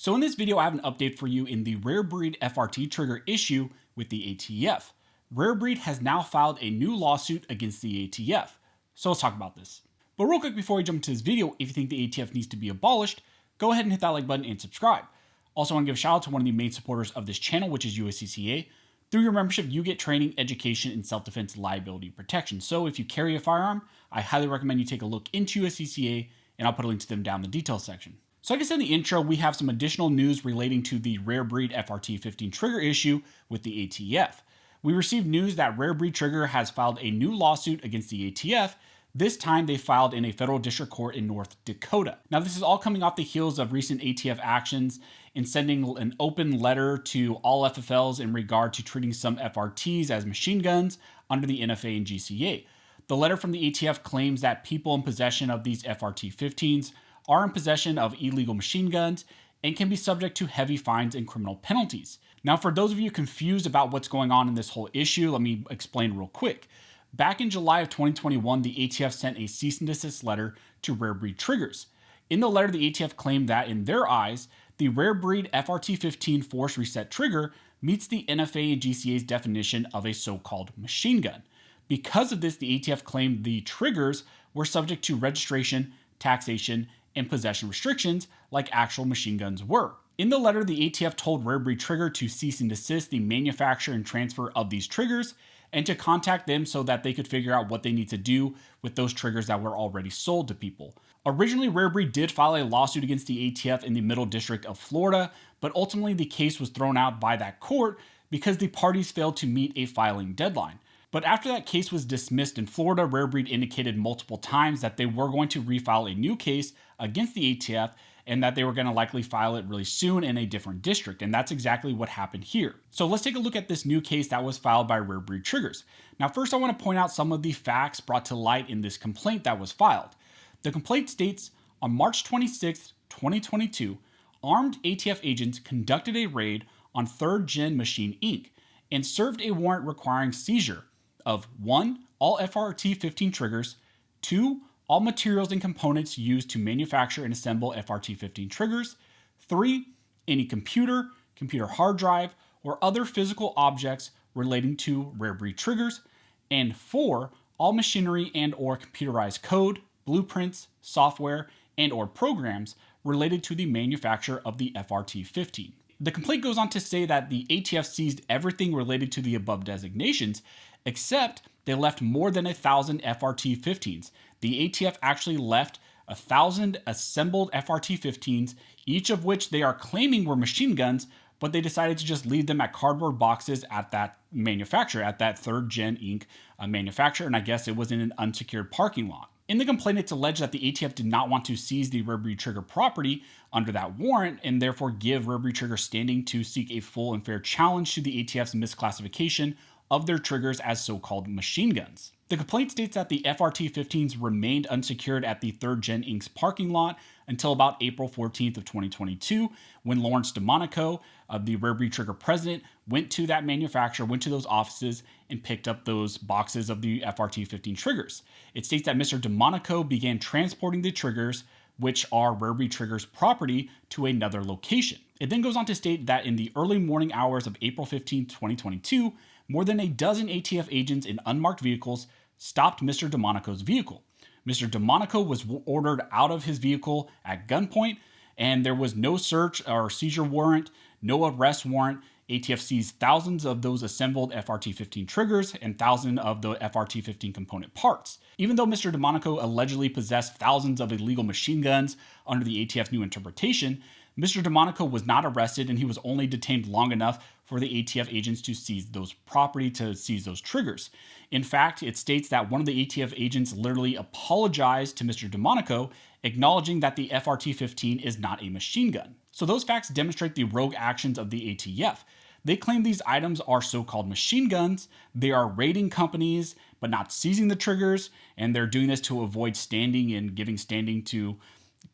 So in this video, I have an update for you in the rare breed FRT trigger issue with the ATF. Rare breed has now filed a new lawsuit against the ATF. So let's talk about this. But real quick before we jump into this video, if you think the ATF needs to be abolished, go ahead and hit that like button and subscribe. Also, I want to give a shout out to one of the main supporters of this channel, which is USCCA. Through your membership, you get training, education, and self-defense liability protection. So if you carry a firearm, I highly recommend you take a look into USCCA, and I'll put a link to them down in the details section. So like I said in the intro, we have some additional news relating to the rare breed FRT-15 trigger issue with the ATF. We received news that Rare Breed Trigger has filed a new lawsuit against the ATF. This time they filed in a federal district court in North Dakota. Now this is all coming off the heels of recent ATF actions in sending an open letter to all FFLs in regard to treating some FRTs as machine guns under the NFA and GCA. The letter from the ATF claims that people in possession of these FRT-15s are in possession of illegal machine guns and can be subject to heavy fines and criminal penalties. Now, for those of you confused about what's going on in this whole issue, let me explain real quick. Back in July of 2021, the ATF sent a cease and desist letter to Rare Breed Triggers. In the letter, the ATF claimed that, in their eyes, the Rare Breed FRT-15 Force Reset Trigger meets the NFA and GCA's definition of a so-called machine gun. Because of this, the ATF claimed the triggers were subject to registration, taxation, and possession restrictions like actual machine guns were. In the letter, the ATF told Rare Breed Trigger to cease and desist the manufacture and transfer of these triggers and to contact them so that they could figure out what they need to do with those triggers that were already sold to people. Originally, Rare Breed did file a lawsuit against the ATF in the Middle District of Florida, but ultimately the case was thrown out by that court because the parties failed to meet a filing deadline. But after that case was dismissed in Florida, Rare Breed indicated multiple times that they were going to refile a new case against the ATF and that they were going to likely file it really soon in a different district. And that's exactly what happened here. So let's take a look at this new case that was filed by Rare Breed Triggers. Now, first I want to point out some of the facts brought to light in this complaint that was filed. The complaint states, on March 26, 2022, armed ATF agents conducted a raid on 3rd Gen Machine Inc. and served a warrant requiring seizure of 1. All FRT-15 triggers, 2. All materials and components used to manufacture and assemble FRT-15 triggers, 3. Any computer, computer hard drive, or other physical objects relating to Rare Breed triggers, and 4. All machinery and or computerized code, blueprints, software, and or programs related to the manufacture of the FRT-15. The complaint goes on to say that the ATF seized everything related to the above designations, except they left more than 1,000 FRT-15s. The ATF actually left 1,000 assembled FRT-15s, each of which they are claiming were machine guns, but they decided to just leave them at cardboard boxes at that manufacturer, at that 3rd Gen Inc. Manufacturer, and I guess it was in an unsecured parking lot. In the complaint, it's alleged that the ATF did not want to seize the Rare Breed Trigger property under that warrant and therefore give Rare Breed Trigger standing to seek a full and fair challenge to the ATF's misclassification of their triggers as so-called machine guns. The complaint states that the FRT-15s remained unsecured at the 3rd Gen Inc.'s parking lot until about April 14th of 2022, when Lawrence DeMonico, the Rare Breed Trigger president, went to that manufacturer, went to those offices, and picked up those boxes of the FRT-15 triggers. It states that Mr. DeMonico began transporting the triggers, which are Rare Breed Trigger's property, to another location. It then goes on to state that in the early morning hours of April 15, 2022, more than a dozen ATF agents in unmarked vehicles stopped Mr. DeMonico's vehicle. Mr. DeMonico was ordered out of his vehicle at gunpoint, and there was no search or seizure warrant, no arrest warrant. ATF seized thousands of those assembled FRT-15 triggers and thousands of the FRT-15 component parts. Even though Mr. DeMonico allegedly possessed thousands of illegal machine guns under the ATF new interpretation, Mr. DeMonico was not arrested, and he was only detained long enough for the ATF agents to seize those property, to seize those triggers. In fact, it states that one of the ATF agents literally apologized to Mr. DeMonico, acknowledging that the FRT-15 is not a machine gun. So those facts demonstrate the rogue actions of the ATF. They claim these items are so-called machine guns, they are raiding companies, but not seizing the triggers, and they're doing this to avoid standing and giving standing to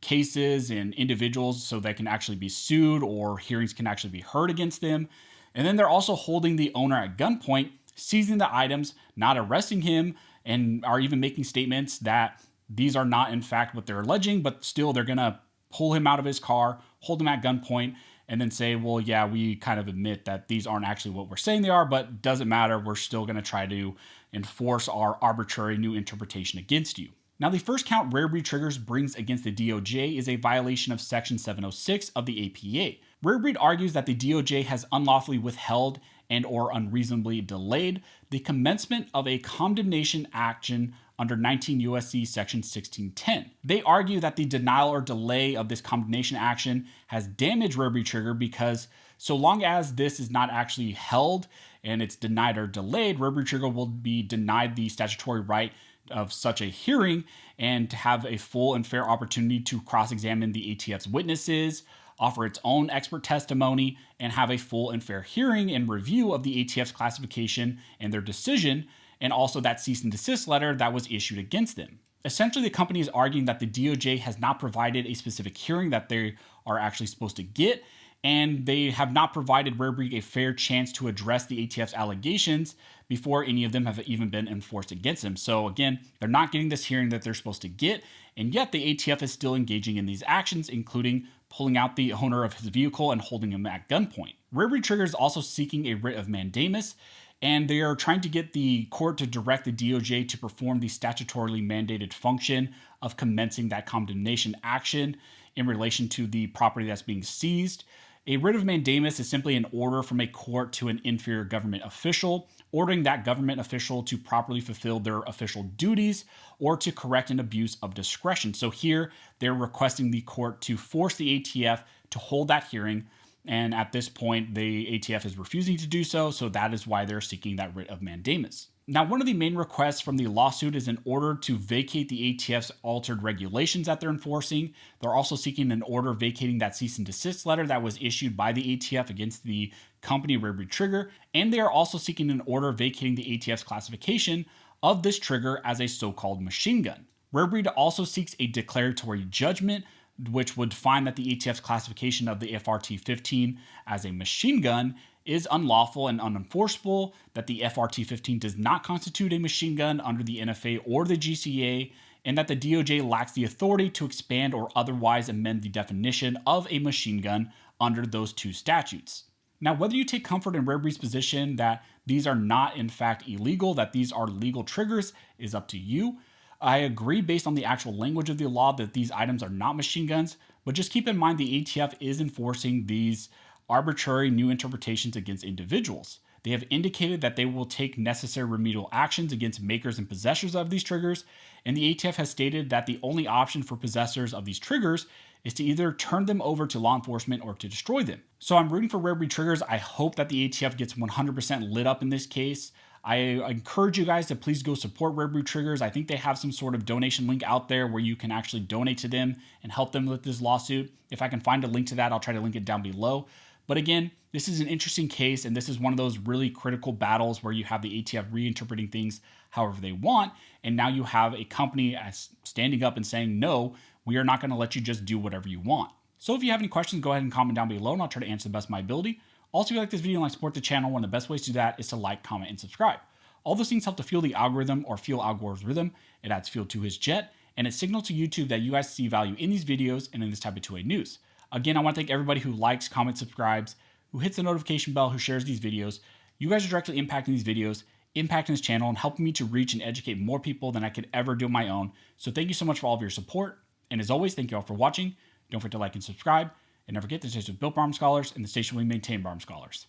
cases and individuals so they can actually be sued or hearings can actually be heard against them. And then they're also holding the owner at gunpoint, seizing the items, not arresting him, and are even making statements that these are not in fact what they're alleging, but still they're going to pull him out of his car, hold them at gunpoint, and then say, well, yeah, we kind of admit that these aren't actually what we're saying they are, but doesn't matter. We're still going to try to enforce our arbitrary new interpretation against you. Now, the first count rare breed triggers brings against the DOJ is a violation of Section 706 of the APA. Rare breed argues that the DOJ has unlawfully withheld and or unreasonably delayed the commencement of a condemnation action under 19 U.S.C. Section 1610. They argue that the denial or delay of this condemnation action has damaged rare breed trigger because so long as this is not actually held and it's denied or delayed, rare breed trigger will be denied the statutory right of such a hearing and to have a full and fair opportunity to cross-examine the ATF's witnesses, offer its own expert testimony, and have a full and fair hearing and review of the ATF's classification and their decision, and also that cease and desist letter that was issued against them. Essentially, the company is arguing that the DOJ has not provided a specific hearing that they are actually supposed to get, and they have not provided Rare Breed a fair chance to address the ATF's allegations before any of them have even been enforced against them. So again, they're not getting this hearing that they're supposed to get, and yet the ATF is still engaging in these actions, including pulling out the owner of his vehicle and holding him at gunpoint. Rare Breed Trigger is also seeking a writ of mandamus, and they are trying to get the court to direct the DOJ to perform the statutorily mandated function of commencing that condemnation action in relation to the property that's being seized. A writ of mandamus is simply an order from a court to an inferior government official, ordering that government official to properly fulfill their official duties or to correct an abuse of discretion. So here, they're requesting the court to force the ATF to hold that hearing, and at this point, the ATF is refusing to do so, so that is why they're seeking that writ of mandamus. Now, one of the main requests from the lawsuit is an order to vacate the ATF's altered regulations that they're enforcing. They're also seeking an order vacating that cease and desist letter that was issued by the ATF against the company Rare Breed Trigger, and they are also seeking an order vacating the ATF's classification of this trigger as a so-called machine gun. Rare Breed also seeks a declaratory judgment, which would find that the ATF's classification of the FRT-15 as a machine gun is unlawful and unenforceable, that the FRT-15 does not constitute a machine gun under the NFA or the GCA, and that the DOJ lacks the authority to expand or otherwise amend the definition of a machine gun under those two statutes. Now, whether you take comfort in Rare Breed's position that these are not in fact illegal, that these are legal triggers, is up to you. I agree based on the actual language of the law that these items are not machine guns, but just keep in mind the ATF is enforcing these arbitrary new interpretations against individuals. They have indicated that they will take necessary remedial actions against makers and possessors of these triggers, and the ATF has stated that the only option for possessors of these triggers is to either turn them over to law enforcement or to destroy them. So I'm rooting for Rare Breed Triggers. I hope that the ATF gets 100% lit up in this case. I encourage you guys to please go support Rare Breed Triggers. I think they have some sort of donation link out there where you can actually donate to them and help them with this lawsuit. If I can find a link to that, I'll try to link it down below. But again, this is an interesting case, and this is one of those really critical battles where you have the ATF reinterpreting things however they want, and now you have a company standing up and saying, no, we are not going to let you just do whatever you want. So if you have any questions, go ahead and comment down below, and I'll try to answer the best of my ability. Also, if you like this video and like support the channel, one of the best ways to do that is to like, comment, and subscribe. All those things help to fuel the algorithm or fuel Al Gore's rhythm. It adds fuel to his jet, and it signals to YouTube that you guys see value in these videos and in this type of 2A news. Again, I want to thank everybody who likes, comments, subscribes, who hits the notification bell, who shares these videos. You guys are directly impacting these videos, impacting this channel, and helping me to reach and educate more people than I could ever do on my own. So thank you so much for all of your support. And as always, thank you all for watching. Don't forget to like and subscribe. And never forget, the station is built by armed scholars, and the station will maintain by armed scholars.